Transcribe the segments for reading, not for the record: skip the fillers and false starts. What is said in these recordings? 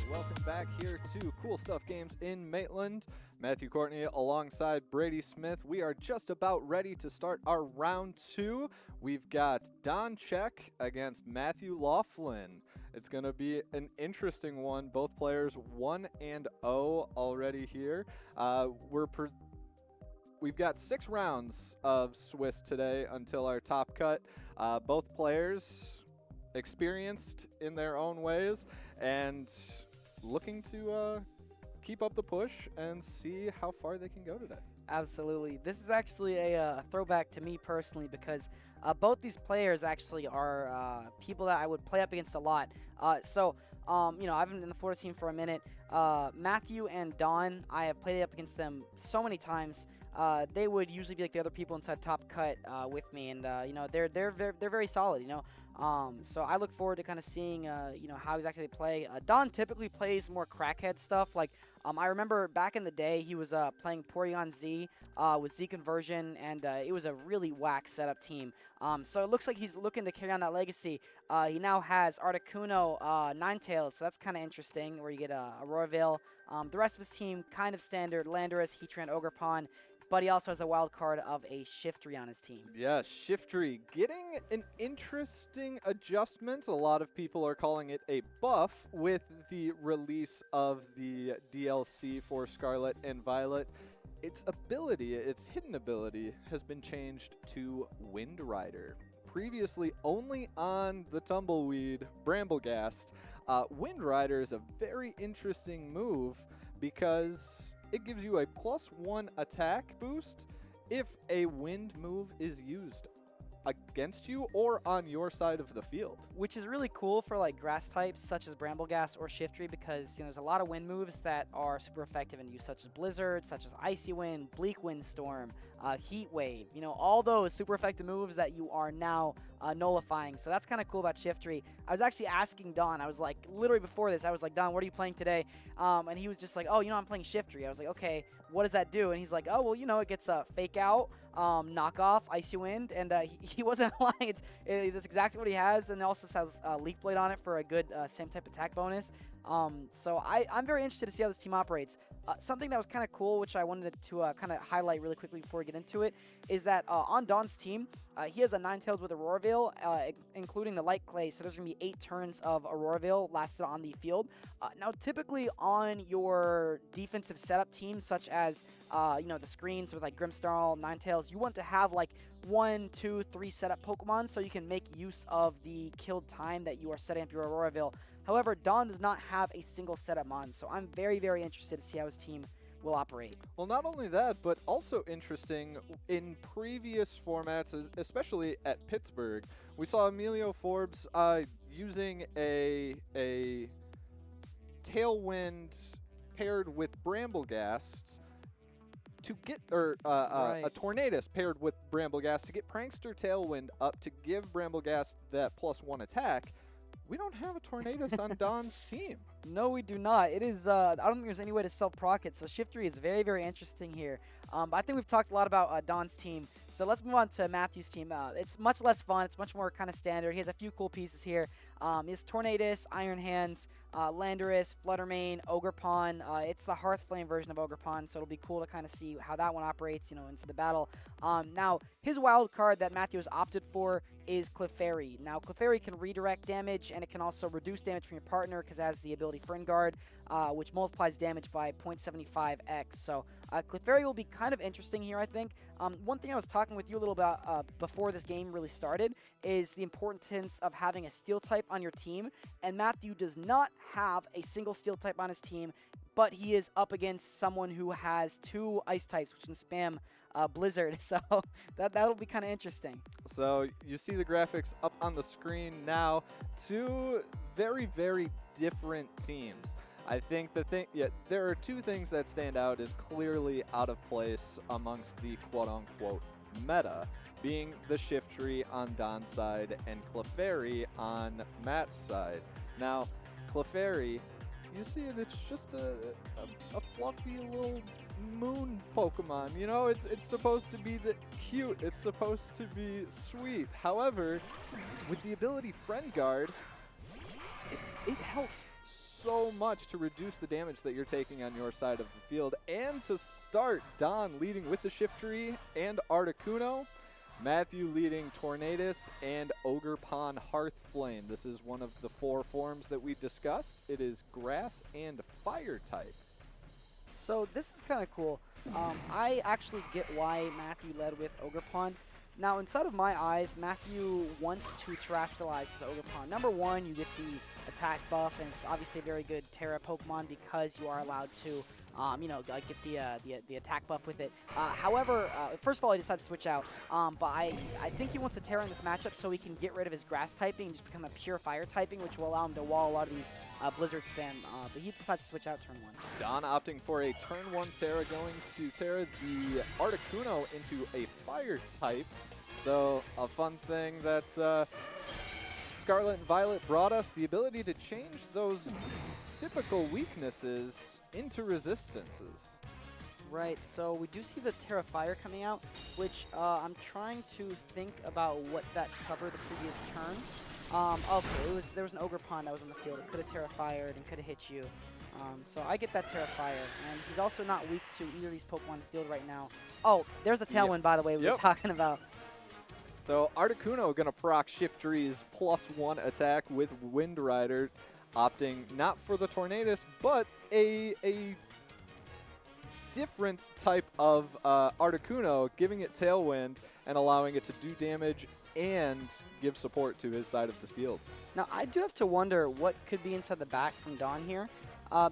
Welcome back here to Cool Stuff Games in Maitland. Matthew Courtney alongside Brady Smith. We are just about ready to start our round 2. We've got Don Check against Matthew Laughlin. It's going to be an interesting one. Both players 1-0 already here. We've got 6 rounds of Swiss today until our top cut. Both players experienced in their own ways and looking to keep up the push and see how far they can go today. Absolutely. This is actually a throwback to me personally because both these players actually are people that I would play up against a lot. I've been in the Florida team for a minute. Matthew and Don, I have played up against them so many times. They would usually be like the other people inside top cut with me, and they're very solid. So I look forward to kind of seeing how exactly they play. Don typically plays more crackhead stuff. Like I remember back in the day, he was playing Porygon Z with Z conversion, and it was a really whack setup team. So it looks like he's looking to carry on that legacy. He now has Articuno, Ninetales, so that's kind of interesting, where you get Aurora Veil. The rest of his team, kind of standard: Landorus, Heatran, Ogerpon. But he also has the wild card of a Shiftry on his team. Yeah, Shiftry getting an interesting adjustment. A lot of people are calling it a buff with the release of the DLC for Scarlet and Violet. Its ability, its hidden ability, has been changed to Wind Rider. Previously only on the Tumbleweed Bramblegast, Wind Rider is a very interesting move because it gives you a +1 attack boost if a wind move is used against you or on your side of the field. Which is really cool for like grass types such as Brambleghast or Shiftry because there's a lot of wind moves that are super effective in use, such as Blizzard, such as Icy Wind, Bleak Windstorm, Heat Wave. All those super effective moves that you are now nullifying. So that's kind of cool about Shiftry. I was actually asking Don, I was like, literally before this, I was like, Don, what are you playing today? And he was just like, oh, I'm playing Shiftry. I was like, okay, what does that do? And he's like, oh, well, it gets a Fake Out, Knockoff, Icy Wind, and he wasn't lying. That's exactly what he has, and it also has Leaf Blade on it for a good same type attack bonus. So I'm very interested to see how this team operates. Something that was kind of cool, which I wanted to kind of highlight really quickly before we get into it, is that on Don's team, he has a Ninetales with Aurora Veil, including the Light Clay, so there's going to be 8 turns of Aurora Veil lasted on the field. Now, typically on your defensive setup teams, such as, the screens with like Grimmsnarl, Ninetales, you want to have like 1, 2, 3 setup Pokemon so you can make use of the killed time that you are setting up your Aurora Veil. However, Don does not have a single setup mon, so I'm very, very interested to see how his team will operate. Well, not only that, but also interesting, in previous formats, especially at Pittsburgh, we saw Emilio Forbes using a Tailwind paired with Brambleghast to get, a Tornadus paired with Brambleghast to get Prankster Tailwind up to give Brambleghast that +1 attack. We don't have a Tornadus on Don's team. No, we do not. It is, I don't think there's any way to self-proc it, so Shiftry is very, very interesting here. But I think we've talked a lot about Don's team, so let's move on to Matthew's team. It's much less fun. It's much more kind of standard. He has a few cool pieces here. He has Tornadus, Iron Hands, Landorus, Fluttermane, Ogerpon. It's the Hearthflame version of Ogerpon, so it'll be cool to kind of see how that one operates, into the battle. Now, his wild card that Matthew has opted for is Clefairy. Now, Clefairy can redirect damage, and it can also reduce damage from your partner because it has the ability Friend Guard, which multiplies damage by 0.75x. So Clefairy will be kind of interesting here, I think. One thing I was talking with you a little about before this game really started is the importance of having a Steel type on your team, and Matthew does not have a single Steel type on his team, but he is up against someone who has 2 Ice types, which can spam Blizzard, so that'll be kind of interesting. So you see the graphics up on the screen now. 2 very, very different teams. I think there are 2 things that stand out as clearly out of place amongst the quote-unquote meta, being the Shiftry on Don's side and Clefairy on Matt's side. Now, Clefairy, you see it, it's just a fluffy little moon Pokemon. It's supposed to be cute. It's supposed to be sweet. However, with the ability Friend Guard, it helps so much to reduce the damage that you're taking on your side of the field. And to start, Don leading with the Shiftry and Articuno. Matthew leading Tornadus and Ogerpon Hearthflame. This is one of the 4 forms that we discussed. It is grass and fire type. So this is kind of cool. I actually get why Matthew led with Ogerpon. Now, inside of my eyes, Matthew wants to terrestrialize his Ogerpon. Number 1, you get the attack buff, and it's obviously a very good Terra Pokemon because you are allowed to, get the attack buff with it. However, first of all, he decided to switch out, but I think he wants to Terra in this matchup so he can get rid of his grass typing and just become a pure fire typing, which will allow him to wall a lot of these Blizzard spam. But he decides to switch out turn 1. Don opting for a turn 1 Terra, going to Terra the Articuno into a fire type. So a fun thing that Scarlet and Violet brought us, the ability to change those typical weaknesses into resistances. Right, so we do see the Terra Fire coming out, which I'm trying to think about what that covered the previous turn. Okay, there was an Ogerpon that was on the field. It could have Terra Fired and could have hit you. So I get that Terra Fire, and he's also not weak to either of these Pokemon in the field right now. Oh, there's the Tailwind, by the way, we were talking about. So Articuno going to proc Shiftry's +1 attack with Wind Rider, opting not for the Tornadus, but a different type of Articuno, giving it Tailwind and allowing it to do damage and give support to his side of the field. Now, I do have to wonder what could be inside the back from Dawn here,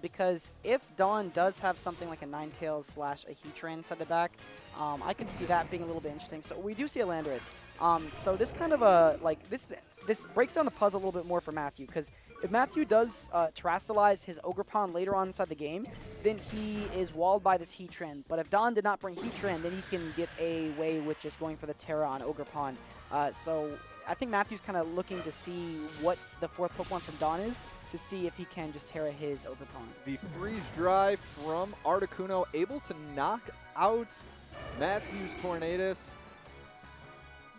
because if Dawn does have something like a Ninetales / a Heatran inside the back, I could see that being a little bit interesting. So we do see a Landorus. So this kind of this breaks down the puzzle a little bit more for Matthew, because if Matthew does terrestrialize his Ogerpon later on inside the game, then he is walled by this Heatran. But if Dawn did not bring Heatran, then he can get away with just going for the Terra on Ogerpon. So I think Matthew's kind of looking to see what the 4th Pokemon from Dawn is, to see if he can just Terra his Ogerpon. The Freeze Dry from Articuno, able to knock out Matthew's Tornadus.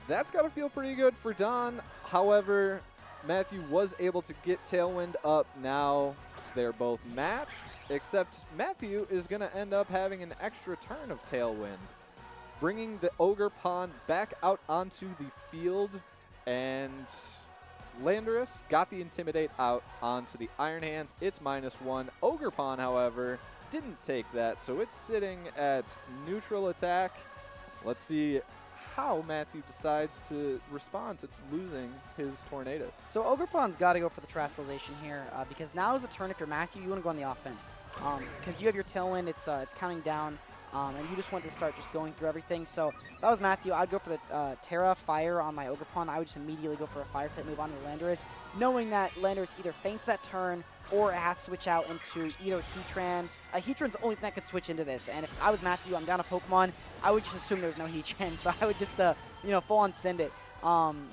That's got to feel pretty good for Don. However, Matthew was able to get Tailwind up. Now they're both matched, except Matthew is going to end up having an extra turn of Tailwind, bringing the Ogerpon back out onto the field, and Landorus got the Intimidate out onto the Iron Hands. It's -1. Ogerpon, however, didn't take that, so it's sitting at neutral attack. Let's see how Matthew decides to respond to losing his Tornadus. So Ogerpon's got to go for the terrestrialization here, because now is the turn. If you're Matthew, you want to go on the offense, because you have your Tailwind. It's counting down, and you just want to start just going through everything. So if I was Matthew, I'd go for the Terra Fire on my Ogerpon. I would just immediately go for a Fire type move on the Landorus, knowing that Landorus either faints that turn or it has to switch out into either Heatran. Heatran's the only thing that could switch into this, and if I was Matthew, I'm down a Pokemon, I would just assume there's no Heatran, so I would just, full on send it.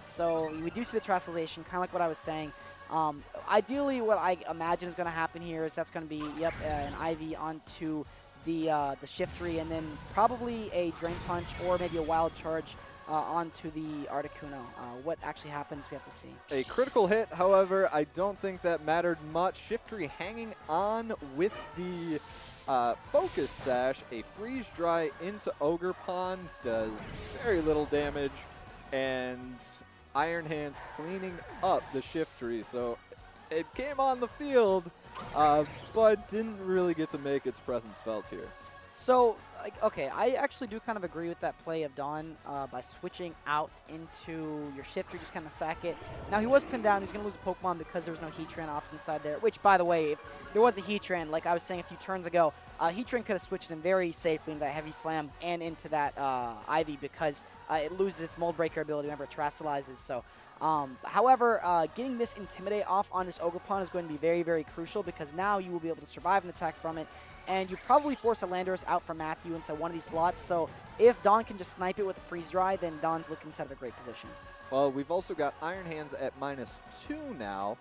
So we do see the terrestrialization, kind of like what I was saying. Ideally, what I imagine is going to happen here is that's going to be, an IV onto the Shiftry, and then probably a Drain Punch or maybe a Wild Charge onto the Articuno. What actually happens, we have to see. A critical hit, however, I don't think that mattered much. Shiftry hanging on with the Focus Sash. A Freeze Dry into Ogerpon does very little damage, and Iron Hands cleaning up the Shiftry. So it came on the field, but didn't really get to make its presence felt here. So, okay, I actually do kind of agree with that play of Dawn by switching out into your Shifter, just kind of sack it. Now, he was pinned down. He's going to lose a Pokemon because there was no Heatran option inside there, which, by the way, if there was a Heatran, like I was saying a few turns ago, Heatran could have switched in very safely into that Heavy Slam and into that Ivy, because it loses its Mold Breaker ability whenever it terrestrializes. So, however, getting this Intimidate off on this Ogerpon is going to be very, very crucial, because now you will be able to survive an attack from it, and you probably force a Landorus out from Matthew inside one of these slots. So if Dawn can just snipe it with a Freeze Dry, then Dawn's looking inside of a great position. Well, we've also got Iron Hands at -2 now,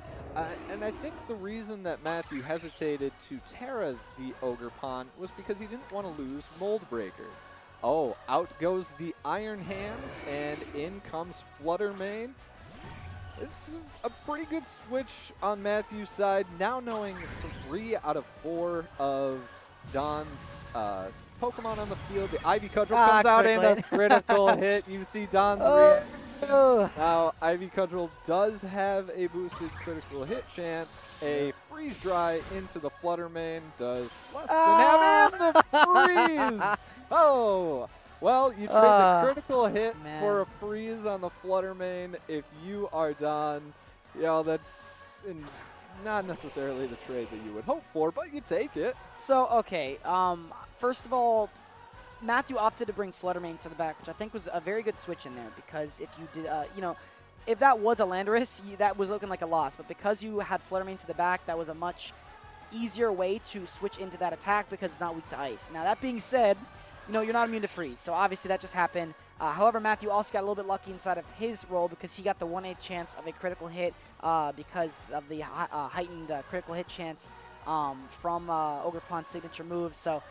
and I think the reason that Matthew hesitated to Terra the Ogerpon was because he didn't want to lose Mold Breaker. Oh, out goes the Iron Hands, and in comes Flutter Mane. This is a pretty good switch on Matthew's side. Now knowing 3 out of 4 of Don's Pokemon on the field, the Ivy Cudgel comes out and a critical hit. You see Don's reaction. Now, Ivy Cudgel does have a boosted critical hit chance. A Freeze Dry into the Flutter Mane does less than have and the freeze. Oh. Well, you trade the critical hit for a freeze on the Flutter Mane. If you are Don, that's not necessarily the trade that you would hope for, but you take it. So, okay, first of all, Matthew opted to bring Flutter Mane to the back, which I think was a very good switch in there, because if you did, if that was a Landorus, that was looking like a loss, but because you had Flutter Mane to the back, that was a much easier way to switch into that attack because it's not weak to ice. Now, that being said, you're not immune to freeze, so obviously that just happened. However, Matthew also got a little bit lucky inside of his roll because he got the 1/8 chance of a critical hit because of the heightened critical hit chance from Ogerpon's signature moves. So,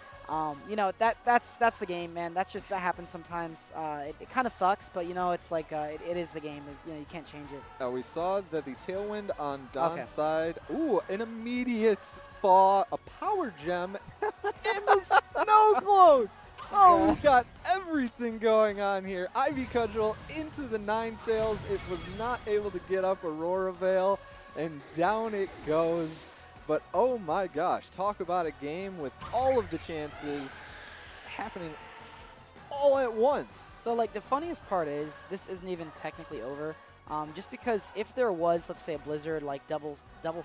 that's the game, man. That happens sometimes. It kind of sucks, but it's like it is the game. You can't change it. We saw that the Tailwind on Don's side. Ooh, an immediate thaw, a Power Gem, and the Snow Globe. Oh, we got everything going on here. Ivy Cudgel into the Ninetales. It was not able to get up Aurora Veil, and down it goes. But oh my gosh, talk about a game with all of the chances happening all at once. So, like, the funniest part is this isn't even technically over. Just because if there was, let's say, a Blizzard, like double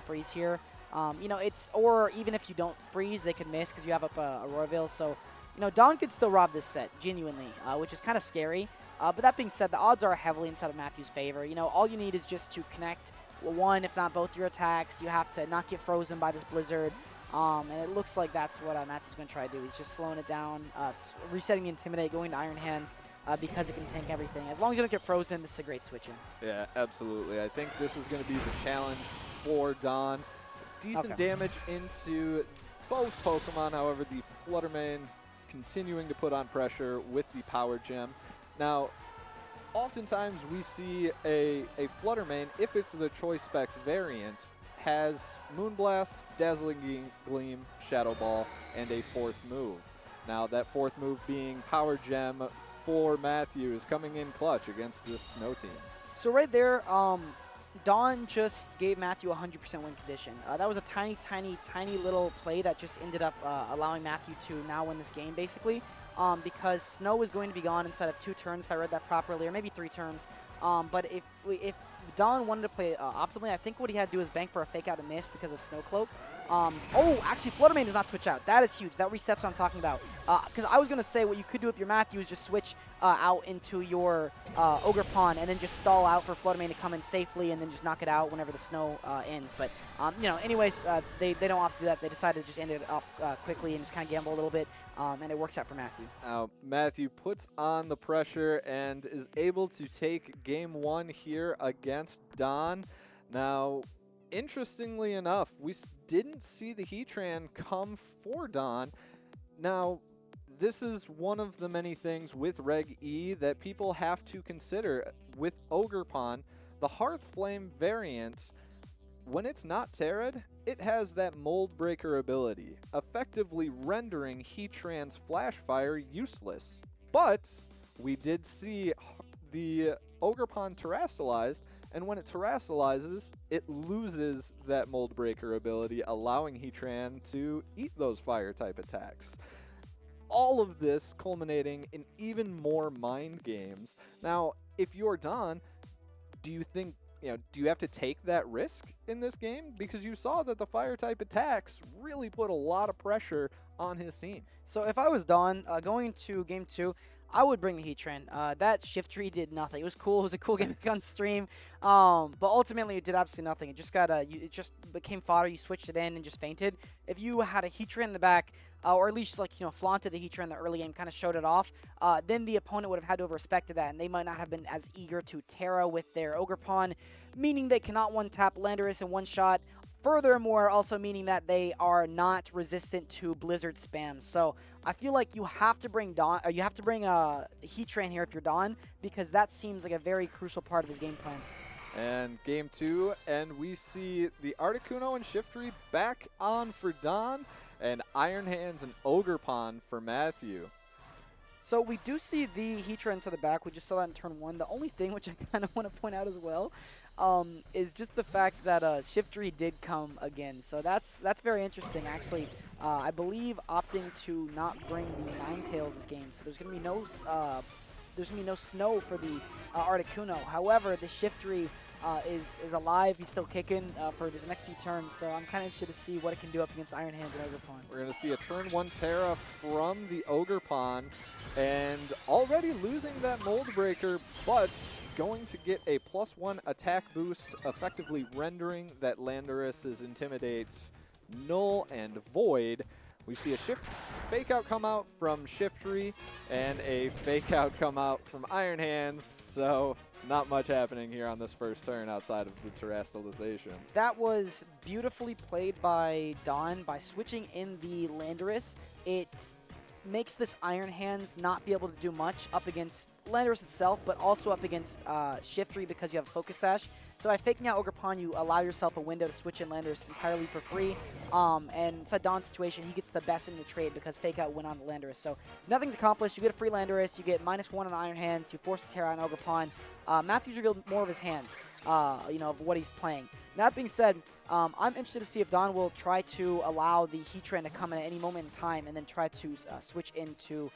freeze here, or even if you don't freeze, they could miss because you have up Aurora Veil. So, Don could still rob this set, genuinely, which is kind of scary. But that being said, the odds are heavily inside of Matthew's favor. All you need is just to connect one, if not both, your attacks. You have to not get frozen by this Blizzard. And it looks like that's what Matthew's going to try to do. He's just slowing it down, resetting Intimidate, going to Iron Hands because it can tank everything. As long as you don't get frozen, this is a great switch in. Yeah, absolutely. I think this is going to be the challenge for Don. Decent damage into both Pokemon. However, the Flutter Mane continuing to put on pressure with the Power Gem. Now, oftentimes we see a Flutter Mane, if it's the Choice Specs variant, has Moonblast, Dazzling Gleam, Shadow Ball, and a fourth move. Now, that fourth move being Power Gem for Matthew is coming in clutch against this Snow team. So right there, Don just gave Matthew 100% win condition. That was a tiny, tiny, tiny little play that just ended up allowing Matthew to now win this game, basically, because Snow was going to be gone inside of 2 turns, if I read that properly, or maybe 3 turns. But if Don wanted to play optimally, I think what he had to do is bank for a fake out and miss because of Snow Cloak. Actually, Flutter Mane does not switch out. That is huge. That resets what I'm talking about. Because I was going to say what you could do with your Matthew is just switch out into your Ogerpon and then just stall out for Flutter Mane to come in safely and then just knock it out whenever the snow ends. But, anyways, they don't opt to do that. They decided to just end it up quickly and just kind of gamble a little bit, and it works out for Matthew. Now, Matthew puts on the pressure and is able to take game 1 here against Don. Now, interestingly enough, we didn't see the Heatran come for Don. Now, this is one of the many things with Reg E that people have to consider. With Ogerpon, the Hearth Flame variant, when it's not Terra'd, it has that Mold Breaker ability, effectively rendering Heatran's Flash Fire useless. But we did see the Ogerpon terastallized, and when it terastallizes, it loses that Mold Breaker ability, allowing Heatran to eat those Fire-type attacks. All of this culminating in even more mind games. Now, if you're Don, do you think, do you have to take that risk in this game? Because you saw that the Fire-type attacks really put a lot of pressure on his team. So if I was Don, going to game 2, I would bring the Heatran. That Shift Tree did nothing. It was cool. It was a cool gimmick on stream. But ultimately, it did absolutely nothing. It just it just became fodder. You switched it in and just fainted. If you had a Heatran in the back, or at least flaunted the Heatran in the early game, kind of showed it off, then the opponent would have had to have respected that, and they might not have been as eager to Terra with their Ogerpon, meaning they cannot one-tap Landorus in one shot. Furthermore, also meaning that they are not resistant to Blizzard spam. So I feel like you have to bring Heatran here if you're Don, because that seems like a very crucial part of his game plan. And game 2, and we see the Articuno and Shiftry back on for Don, and Iron Hands and Ogerpon for Matthew. So we do see the Heatran to the back. We just saw that in turn 1. The only thing which I kind of want to point out as well is just the fact that Shiftry did come again. So that's very interesting, actually. I believe opting to not bring the Ninetales this game. So there's going to be no snow for the Articuno. However, the Shiftry is alive. He's still kicking for his next few turns, so I'm kind of interested to see what it can do up against Iron Hands and Ogerpon. We're going to see a turn 1 Terra from the Ogerpon, and already losing that Mold Breaker, but going to get a +1 attack boost, effectively rendering that Landorus's Intimidates null and void. We see a Fake Out come out from Shiftry and a Fake Out come out from Iron Hands, so not much happening here on this first turn outside of the Terastallization. That was beautifully played by Don by switching in the Landorus. It makes this Iron Hands not be able to do much up against Landorus itself, but also up against Shiftry because you have a Focus Sash. So by faking out Ogerpon, you allow yourself a window to switch in Landorus entirely for free. And inside Don's situation, he gets the best in the trade because Fake Out went on the Landorus. So nothing's accomplished. You get a free Landorus. You get -1 on Iron Hands. You force a Terra on Ogerpon. Matthew's revealed more of his hands, of what he's playing. That being said, I'm interested to see if Don will try to allow the Heatran to come in at any moment in time and then try to switch into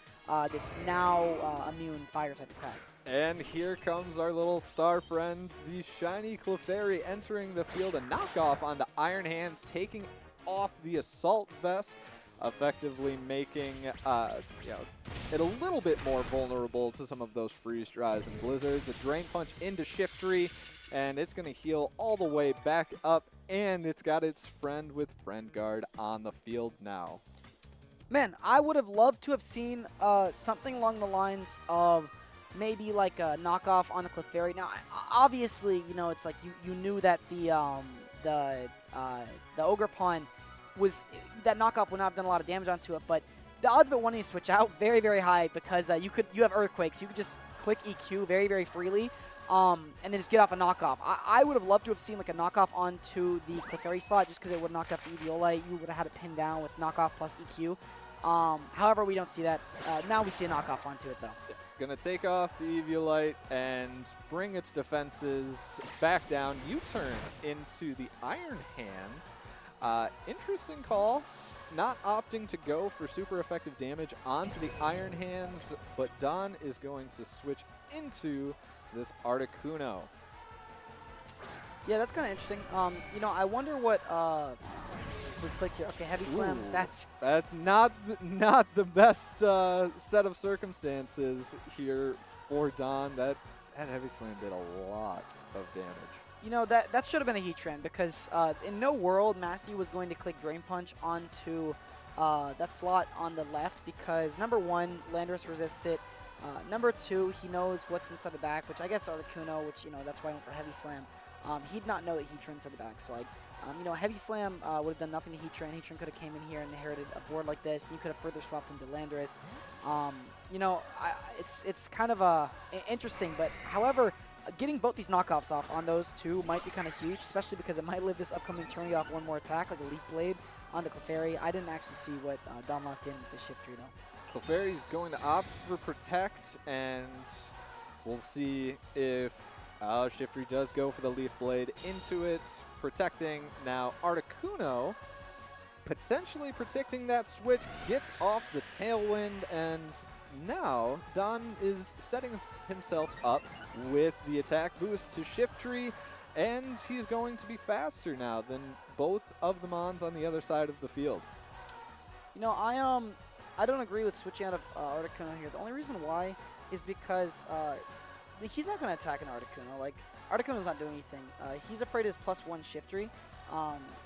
this now immune fire type attack. And here comes our little star friend, the shiny Clefairy, entering the field. A knockoff on the Iron Hands, taking off the Assault Vest, effectively making it a little bit more vulnerable to some of those freeze dries and blizzards. A Drain Punch into Shiftry, and it's going to heal all the way back up, and it's got its friend with Friend Guard on the field now. Man, I would have loved to have seen something along the lines of maybe like a knockoff on the Clefairy. Now, obviously, it's like you knew that the Ogerpon was that knockoff would not have done a lot of damage onto it, but the odds of it wanting to switch out very, very high because you have Earthquakes. You could just click EQ very, very freely. And then just get off a knockoff. I would have loved to have seen like a knockoff onto the Clefairy slot just because it would have knocked off the Eviolite. You would have had it pinned down with knockoff plus EQ. However, we don't see that. Now we see a knockoff onto it, though. It's going to take off the Eviolite and bring its defenses back down. U-turn into the Iron Hands. Interesting call. Not opting to go for super effective damage onto the Iron Hands, but Don is going to switch into this Articuno. Yeah, that's kind of interesting. I wonder what was clicked here. Okay, Heavy Slam. Ooh, that's not the best set of circumstances here for Don. That Heavy Slam did a lot of damage. That should have been a Heatran because in no world Matthew was going to click Drain Punch onto that slot on the left because number 1, Landorus resists it. Number 2, he knows what's inside the back, which I guess Articuno, which, that's why I went for Heavy Slam. He'd not know that Heatran's at the back, so Heavy Slam would have done nothing to Heatran. Heatran could have came in here and inherited a board like this, and you could have further swapped into Landorus. It's kind of interesting, but however, getting both these knockoffs off on those two might be kind of huge, especially because it might live this upcoming turn off one more attack, like a Leaf Blade on the Clefairy. I didn't actually see what Don locked in with the Shiftry, though. Clefairy's going to opt for Protect, and we'll see if Shiftry does go for the Leaf Blade into it, protecting. Now Articuno potentially protecting that switch, gets off the Tailwind, and now Don is setting himself up with the attack boost to Shiftry, and he's going to be faster now than both of the Mons on the other side of the field. I don't agree with switching out of Articuno here. The only reason why is because he's not going to attack an Articuno. Like, Articuno's not doing anything. He's afraid of his +1 Shiftry.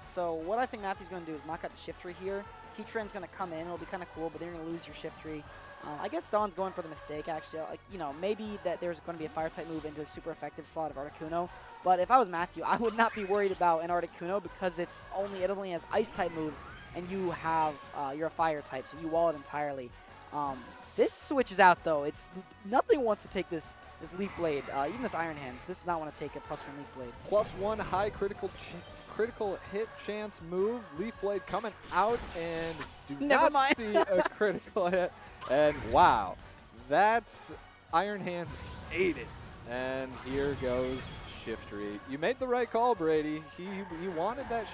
So what I think Matthew's going to do is knock out the Shiftry here. Heatran's going to come in. It'll be kind of cool, but then you're going to lose your Shiftry. I guess Don's going for the mistake, actually. Maybe that there's going to be a Fire-type move into the super effective slot of Articuno. But if I was Matthew, I would not be worried about an Articuno because it only has Ice-type moves, and you're a Fire-type, so you wall it entirely. This switches out, though. Nothing wants to take this this Leaf Blade, even this Iron Hands, this does not want to take a +1 Leaf Blade. +1 high critical hit chance move. Leaf Blade coming out and do Never not mind. see a critical hit. And wow, that's Iron Hands ate it. And here goes Shiftry. You made the right call, Brady. He wanted that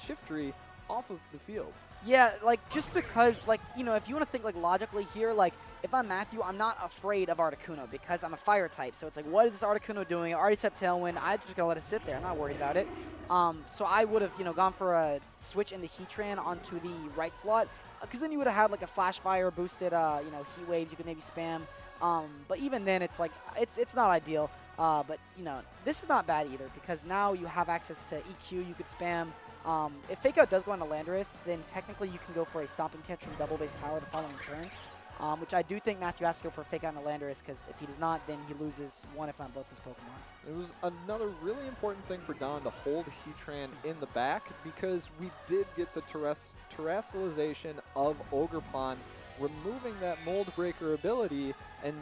Shiftry off of the field. Yeah, like, just because, like, you know, if you want to think, like, logically here, like, if I'm Matthew, I'm not afraid of Articuno because I'm a fire type. So it's like, what is this Articuno doing? I already set Tailwind. I'm just going to let it sit there. I'm not worried about it. So I would have, you know, gone for a switch into Heatran onto the right slot because then you would have had, like, a Flash Fire boosted, you know, Heat Waves you could maybe spam. But even then, it's like, it's not ideal. But, you know, this is not bad either because now you have access to EQ you could spam. If Fake Out does go on to Landorus, then technically you can go for a Stomping Tantrum double base power the following turn, which I do think Matthew has to go for a Fake Out on Landorus because if he does not, then he loses one if not both his Pokemon. It was another really important thing for Don to hold Heatran in the back because we did get the terrestrialization of Ogerpon, removing that Mold Breaker ability, and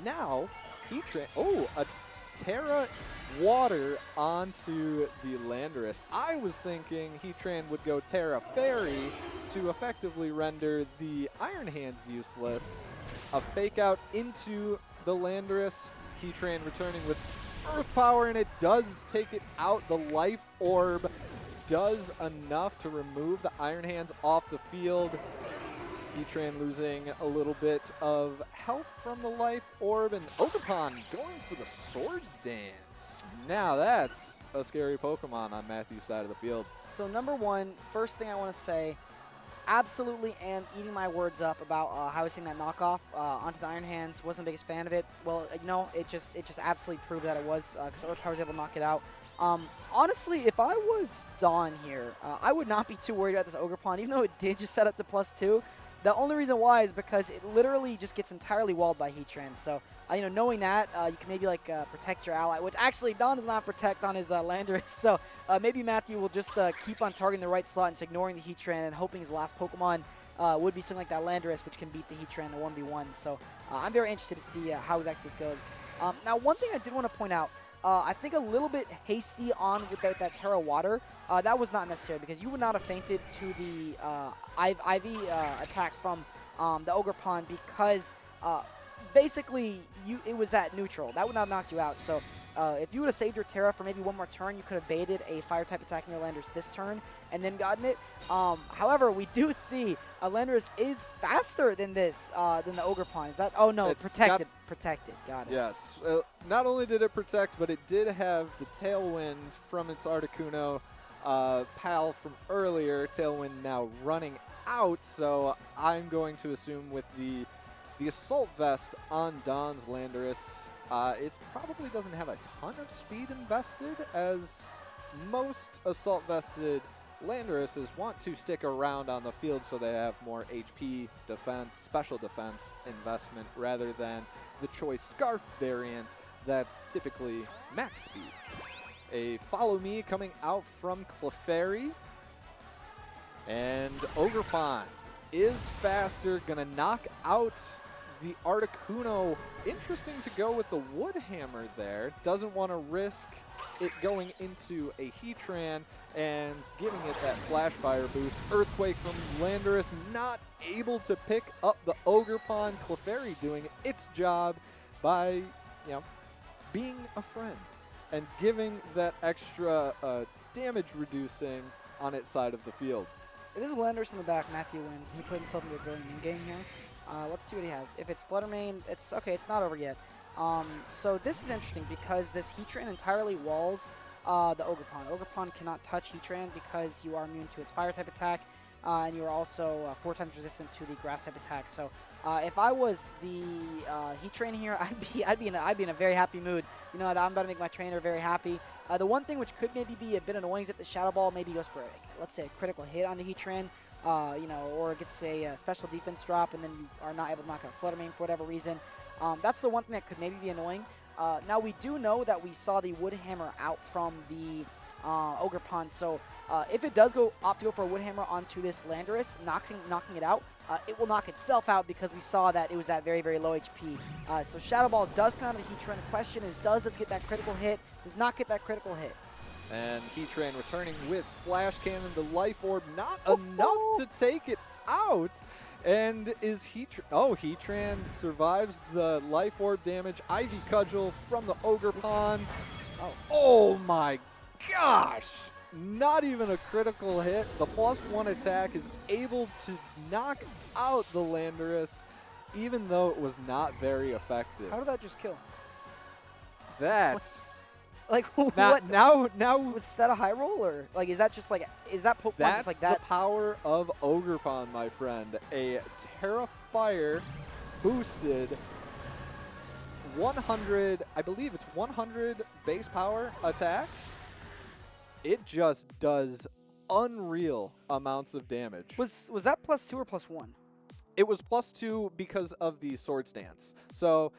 now Heatran, a Terra Water onto the Landorus. I was thinking Heatran would go Terra Fairy to effectively render the Iron Hands useless. A Fake Out into the Landorus. Heatran returning with Earth Power, and it does take it out. The Life Orb does enough to remove the Iron Hands off the field. Heatran losing a little bit of health from the Life Orb, and Ogerpon going for the Swords Dance. Now that's a scary Pokemon on Matthew's side of the field. So number one, first thing I want to say, absolutely am eating my words up about how I was saying that knockoff onto the Iron Hands. Wasn't the biggest fan of it. Well, you know, it just absolutely proved that it was because Earth Power was able to knock it out. Honestly, if I was Dawn here, I would not be too worried about this Ogerpon, even though it did just set up the +2. The only reason why is because it literally just gets entirely walled by Heatran. So, you know, knowing that, you can maybe, like, protect your ally, which actually Don does not protect on his Landorus. So, maybe Matthew will just keep on targeting the right slot and just ignoring the Heatran and hoping his last Pokemon would be something like that Landorus, which can beat the Heatran in a 1v1. So, I'm very interested to see how exactly this goes. Now, one thing I did want to point out, I think a little bit hasty on with that Terra Water. That was not necessary because you would not have fainted to the IV attack from the Ogerpon because basically it was at neutral. That would not have knocked you out. So if you would have saved your Terra for maybe one more turn, you could have baited a Fire-type attack in your Landorus this turn and then gotten it. However, we do see Landorus is faster than this, than the Ogerpon. Is that? Oh, no, It's protected. Protected. Got it. Yes. Not only did it protect, but it did have the Tailwind from its Articuno pal from earlier. Tailwind now running out, so I'm going to assume with the Assault Vest on Don's Landorus, it probably doesn't have a ton of speed invested, as most Assault Vested Landoruses want to stick around on the field so they have more HP, defense, special defense investment, rather than the Choice Scarf variant that's typically max speed. A Follow Me coming out from Clefairy. And Ogerpon is faster, gonna knock out the Articuno. Interesting to go with the Wood Hammer there. Doesn't want to risk it going into a Heatran and giving it that Flash Fire boost. Earthquake from Landorus, not able to pick up the Ogerpon. Clefairy doing its job by, you know, being a friend and giving that extra damage reducing on its side of the field. If this is Landorus in the back, Matthew wins. He put himself into a brilliant in-game here. Let's see what he has. If it's Flutter Mane, it's okay, it's not over yet. So this is interesting because this Heatran entirely walls the Ogerpon. Ogerpon cannot touch Heatran because you are immune to its Fire-type attack, and you are also 4 times resistant to the Grass-type attack. So if I was the Heatran here, I'd be in a very happy mood. You know, I'm about to make my trainer very happy. The one thing which could maybe be a bit annoying is if the Shadow Ball maybe goes for, let's say, a critical hit on the Heatran, you know, or gets a special defense drop, and then you are not able to knock out Flutter Mane for whatever reason. That's the one thing that could maybe be annoying. Now, we do know that we saw the Wood Hammer out from the Ogerpon, so if it does opt to go for a Woodhammer onto this Landorus, knocking it out, it will knock itself out because we saw that it was at very, very low HP. So Shadow Ball does come out of the Heatran. The question is, does this get that critical hit? Does not get that critical hit. And Heatran returning with Flash Cannon, the Life Orb, not enough to take it out. And is Heatran survives the Life Orb damage. Ivy Cudgel from the Ogre Pond. Oh my gosh! Not even a critical hit. The +1 attack is able to knock out the Landorus, even though it was not very effective. How did that just kill? That's like what? Now was that a high roll, or like is that Pokemon just like that? That's the power of Ogre Pond, my friend. A Terrafire boosted 100, I believe it's 100 base power attack. It just does unreal amounts of damage. Was that +2 or +1? It was +2 because of the Sword Stance. So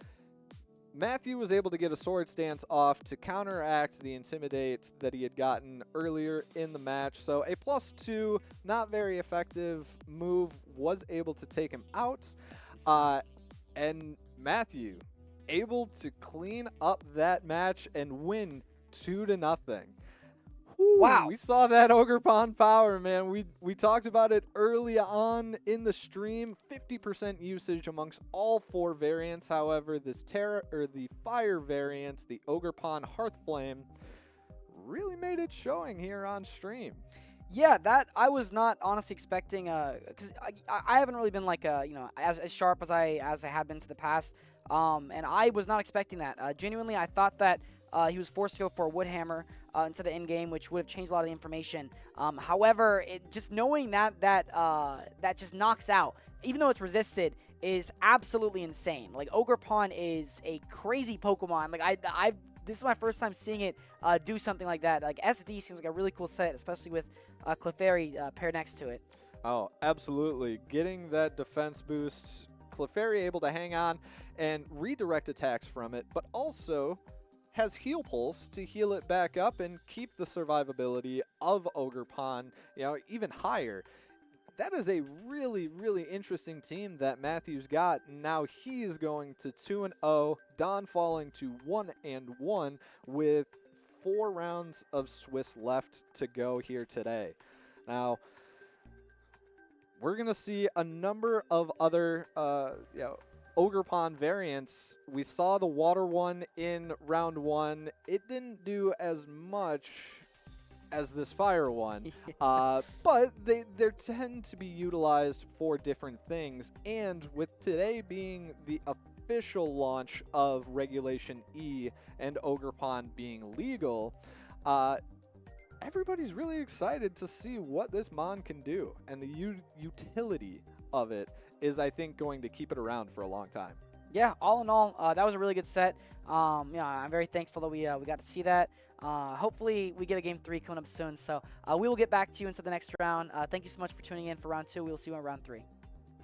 Matthew was able to get a Sword Stance off to counteract the Intimidate that he had gotten earlier in the match. So a +2, not very effective move, was able to take him out. And Matthew able to clean up that match and win 2-0. Wow. We saw that Ogre Pond power, man. We talked about it early on in the stream. 50% usage amongst all 4 variants. However, this the fire variant, the Ogre Pond Hearthflame, really made it showing here on stream. Yeah, that I was not honestly expecting, because I haven't really been like as sharp as I have been to the past, and I was not expecting that. Genuinely, I thought that he was forced to go for a Woodhammer into the end game, which would have changed a lot of the information. However, just knowing that just knocks out, even though it's resisted, is absolutely insane. Like Ogre Pond is a crazy Pokemon. Like this is my first time seeing it do something like that. Like SD seems like a really cool set, especially with Clefairy paired next to it. Oh, absolutely. Getting that defense boost, Clefairy able to hang on and redirect attacks from it, but also has Heal Pulse to heal it back up and keep the survivability of Ogre Pond, even higher. That is a really, really interesting team that Matthew's got. Now he is going to 2-0, Don falling to 1-1 with 4 rounds of Swiss left to go here today. Now, we're going to see a number of other Ogre Pond variants. We saw the water one in round 1. It didn't do as much as this fire one, but they tend to be utilized for different things. And with today being the official launch of Regulation E and Ogre Pond being legal, everybody's really excited to see what this mon can do, and the utility of it is, I think, going to keep it around for a long time. Yeah, all in all, that was a really good set. I'm very thankful that we got to see that. Hopefully, we get a Game 3 coming up soon. So we will get back to you into the next round. Thank you so much for tuning in for round 2. We will see you in round 3.